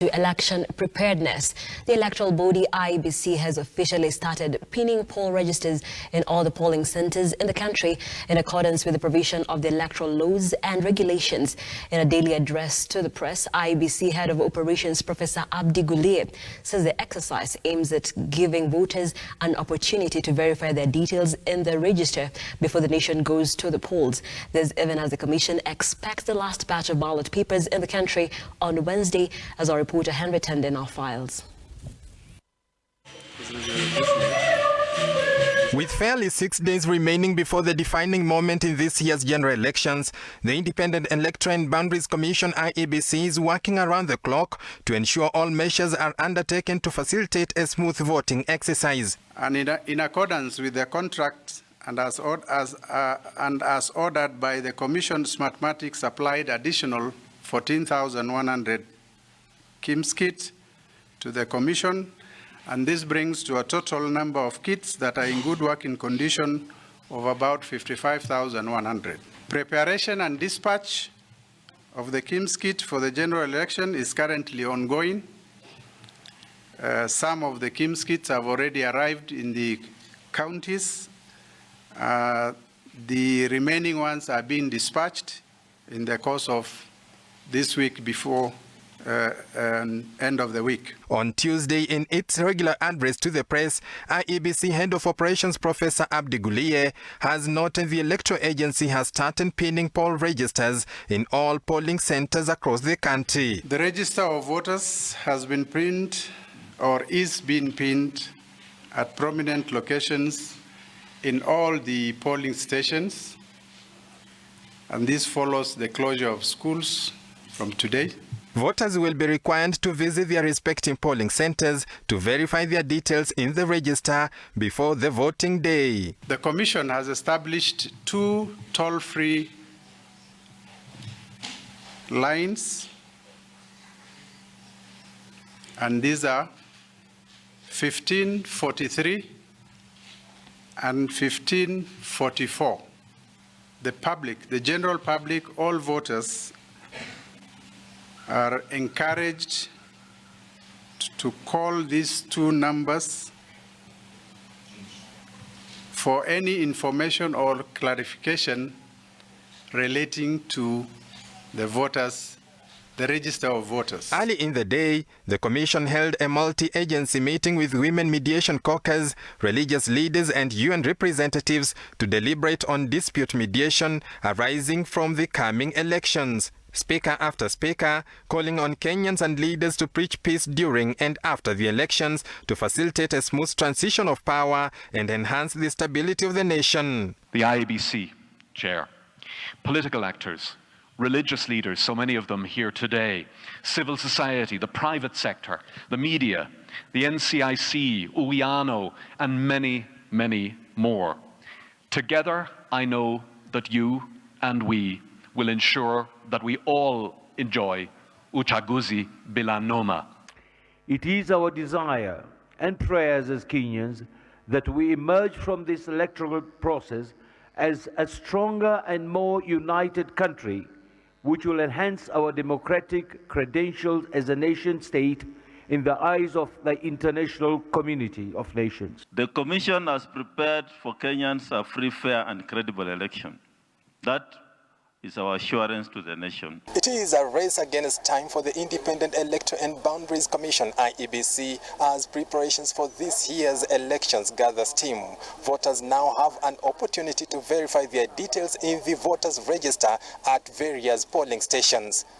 To election preparedness. The electoral body IEBC has officially started pinning poll registers in all the polling centers in the country in accordance with the provision of the electoral laws and regulations. In a daily address to the press, IEBC Head of Operations Professor Abdi Guliye says the exercise aims at giving voters an opportunity to verify their details in the register before the nation goes to the polls. This even as the Commission expects the last batch of ballot papers in the country on Wednesday, as our reporter Henry turned in our files. With fairly 6 days remaining before the defining moment in this year's general elections, the Independent Electoral and Boundaries Commission IEBC is working around the clock to ensure all measures are undertaken to facilitate a smooth voting exercise. And in accordance with the contract and as ordered by the Commission, Smartmatic supplied additional 14,100 KIMS kits to the Commission, and this brings to a total number of kits that are in good working condition of about 55,100. Preparation and dispatch of the KIMS kit for the general election is currently ongoing. Some of the KIMS kits have already arrived in the counties. The remaining ones are being dispatched in the course of this week before end of the week. On Tuesday, in its regular address to the press, IEBC Head of Operations Professor Abdi Guliye has noted the electoral agency has started pinning poll registers in all polling centers across the country. The register of voters has been pinned or is being pinned at prominent locations in all the polling stations, and this follows the closure of schools from today. Voters will be required to visit their respective polling centers to verify their details in the register before the voting day. The Commission has established 2 toll-free lines, and these are 1543 and 1544. The public, the general public, all voters are encouraged to call these 2 numbers for any information or clarification relating to the voters, the register of voters. Early in the day, the Commission held a multi-agency meeting with Women Mediation Caucus, religious leaders and UN representatives to deliberate on dispute mediation arising from the coming elections. Speaker after speaker calling on Kenyans and leaders to preach peace during and after the elections to facilitate a smooth transition of power and enhance the stability of the nation. The IEBC chair, political actors, religious leaders, so many of them here today, civil society, the private sector, the media, the NCIC, UWIANO, and many, many more. Together, I know that you and we will ensure that we all enjoy uchaguzi bila noma. It is our desire and prayers as Kenyans that we emerge from this electoral process as a stronger and more united country, which will enhance our democratic credentials as a nation state in the eyes of the international community of nations. The Commission has prepared for Kenyans a free, fair and credible election. That is our assurance to the nation. It is a race against time for the Independent Electoral and Boundaries Commission, IEBC, as preparations for this year's elections gather steam. Voters now have an opportunity to verify their details in the voters' register at various polling stations.